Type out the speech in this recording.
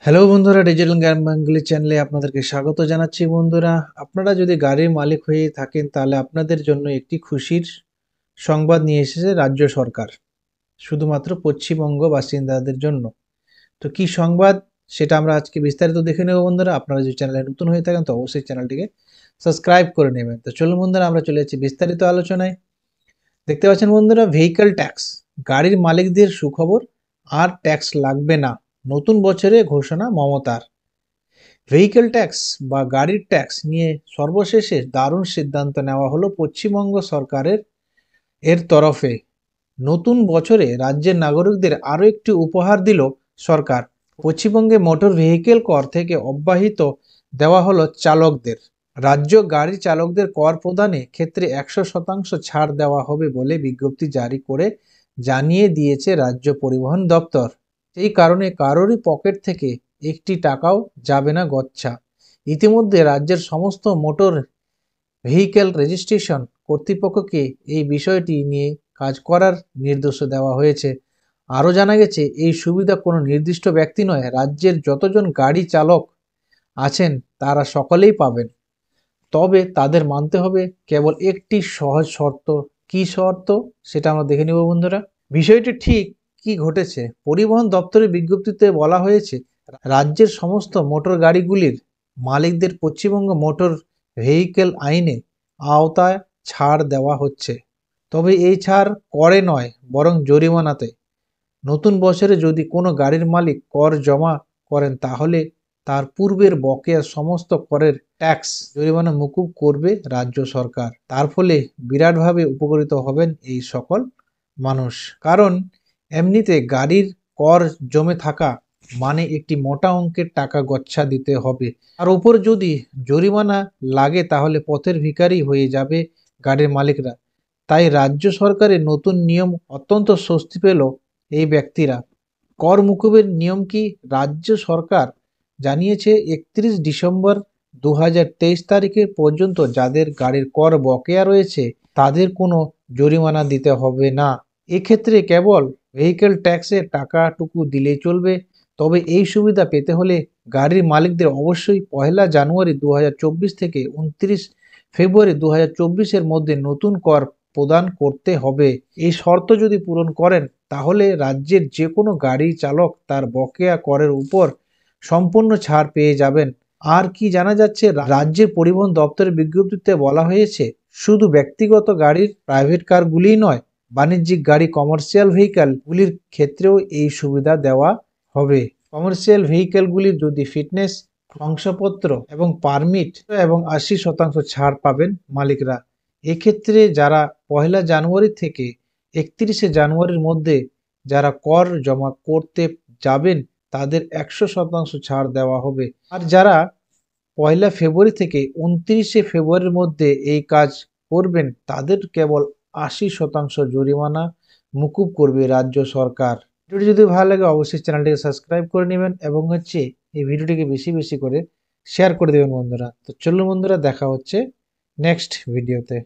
Hello বন্ধুরা, digital জ্ঞান বাঙালি চ্যানেলে আপনাদেরকে স্বাগত জানাচ্ছি। বন্ধুরা, আপনারা যদি গাড়ির মালিক হয়ে থাকেন তাহলে আপনাদের জন্য একটি খুশির সংবাদ নিয়ে এসেছে রাজ্য সরকার, শুধুমাত্র পশ্চিমবঙ্গ বাসিন্দাদের জন্য। তো কি সংবাদ সেটা আমরা আজকে বিস্তারিত দেখে নেব। বন্ধুরা, আপনারা যদি চ্যানেলে নতুন হয়ে থাকেন তো অবশ্যই চ্যানেলটিকে সাবস্ক্রাইব করে নেবেন। তো চলুন বন্ধুরা, আমরা চলে যাচ্ছি বিস্তারিত আলোচনায়। দেখতে পাচ্ছেন বন্ধুরা, ভেহিক্যাল ট্যাক্স, গাড়ির মালিকদের সুখবর, আর ট্যাক্স লাগবে না, নতুন বছরে ঘোষণা মমতার। ভেহিক্যাল ট্যাক্স বা গাড়ির ট্যাক্স নিয়ে সর্বশেষে দারুণ সিদ্ধান্ত নেওয়া হলো পশ্চিমবঙ্গ সরকারের তরফে। নতুন বছরে রাজ্যের নাগরিকদের আরও একটি উপহার দিল সরকার। পশ্চিমবঙ্গে মোটর ভেহিকেল কর থেকে অব্যাহতি দেওয়া হলো চালকদের। রাজ্য গাড়ি চালকদের কর প্রদানে ক্ষেত্রে 100% ছাড় দেওয়া হবে বলে বিজ্ঞপ্তি জারি করে জানিয়ে দিয়েছে রাজ্য পরিবহন দপ্তর। এই কারণে কারোরই পকেট থেকে একটি টাকাও যাবে না গচ্ছা। ইতিমধ্যে রাজ্যের সমস্ত মোটর ভেহিক্যাল রেজিস্ট্রেশন কর্তৃপক্ষকে এই বিষয়টি নিয়ে কাজ করার নির্দেশ দেওয়া হয়েছে। আরও জানা গেছে, এই সুবিধা কোনো নির্দিষ্ট ব্যক্তি নয়, রাজ্যের যতজন গাড়ি চালক আছেন তারা সকলেই পাবেন। তবে তাদের মানতে হবে কেবল একটি সহজ শর্ত। কি শর্ত সেটা আমরা দেখে নেব বন্ধুরা। বিষয়টি ঠিক কি ঘটেছে, পরিবহন দপ্তরের বিজ্ঞপ্তিতে বলা হয়েছে, রাজ্যের সমস্ত মোটর গাড়িগুলির মালিকদের পশ্চিমবঙ্গ মোটর ভেহিকেল আইনে আওতায় ছাড় দেওয়া হচ্ছে। তবে এই ছাড় করে নয়, বরং জরিমানাতে। নতুন বছরে যদি কোনো গাড়ির মালিক কর জমা করেন তাহলে তার পূর্বের বকেয়া সমস্ত করের ট্যাক্স জরিমানা মকুব করবে রাজ্য সরকার। তার ফলে বিরাটভাবে উপকৃত হবেন এই সকল মানুষ। কারণ এমনিতে গাড়ির কর জমে থাকা মানে একটি মোটা অঙ্কের টাকা গচ্ছা দিতে হবে। আর উপর যদি জরিমানা লাগে তাহলে পথের ভিখারি হয়ে যাবে গাড়ির মালিকরা। তাই রাজ্য সরকারের নতুন নিয়ম অত্যন্ত স্বস্তি পেল এই ব্যক্তিরা। কর মুকুবের নিয়ম কি? রাজ্য সরকার জানিয়েছে 31 ডিসেম্বর 2023 তারিখের পর্যন্ত যাদের গাড়ির কর বকেয়া রয়েছে তাদের কোনো জরিমানা দিতে হবে না। এক্ষেত্রে কেবল ভেহিক্যাল ট্যাক্সের টাকাটুকু দিলেই চলবে। তবে এই সুবিধা পেতে হলে গাড়ির মালিকদের অবশ্যই 1 জানুয়ারি 2024 থেকে 29 ফেব্রুয়ারি 2024-এর মধ্যে নতুন কর প্রদান করতে হবে। এই শর্ত যদি পূরণ করেন তাহলে রাজ্যের যে কোনো গাড়ি চালক তার বকেয়া করের উপর সম্পূর্ণ ছাড় পেয়ে যাবেন। আর কি জানা যাচ্ছে, রাজ্যের পরিবহন দপ্তরের বিজ্ঞপ্তিতে বলা হয়েছে, শুধু ব্যক্তিগত গাড়ির প্রাইভেট কারগুলিই নয়, বাণিজ্যিক গাড়ি কমার্শিয়াল ভেহিক্যালগুলির ক্ষেত্রেও এই সুবিধা দেওয়া হবে। কমার্শিয়াল ভেহিক্যালগুলির যদি ফিটনেস শংসাপত্র এবং পারমিট এবং 80% ছাড় পাবেন মালিকরা। এক্ষেত্রে যারা 1 জানুয়ারি থেকে 31 জানুয়ারির মধ্যে যারা কর জমা করতে যাবেন তাদের 100% ছাড় দেওয়া হবে। আর যারা 1 ফেব্রুয়ারি থেকে 29 ফেব্রুয়ারির মধ্যে এই কাজ করবেন তাদের কেবল 80% জরিমানা মুকুব করবে রাজ্য সরকার। ভিডিওটি যদি ভালো লাগে অবশ্যই চ্যানেলটিকে সাবস্ক্রাইব করে নেবেন এবং এই ভিডিওটিকে বেশি বেশি করে শেয়ার করে দেবেন বন্ধুরা। তো চলুন বন্ধুরা, দেখা হচ্ছে নেক্সট ভিডিওতে।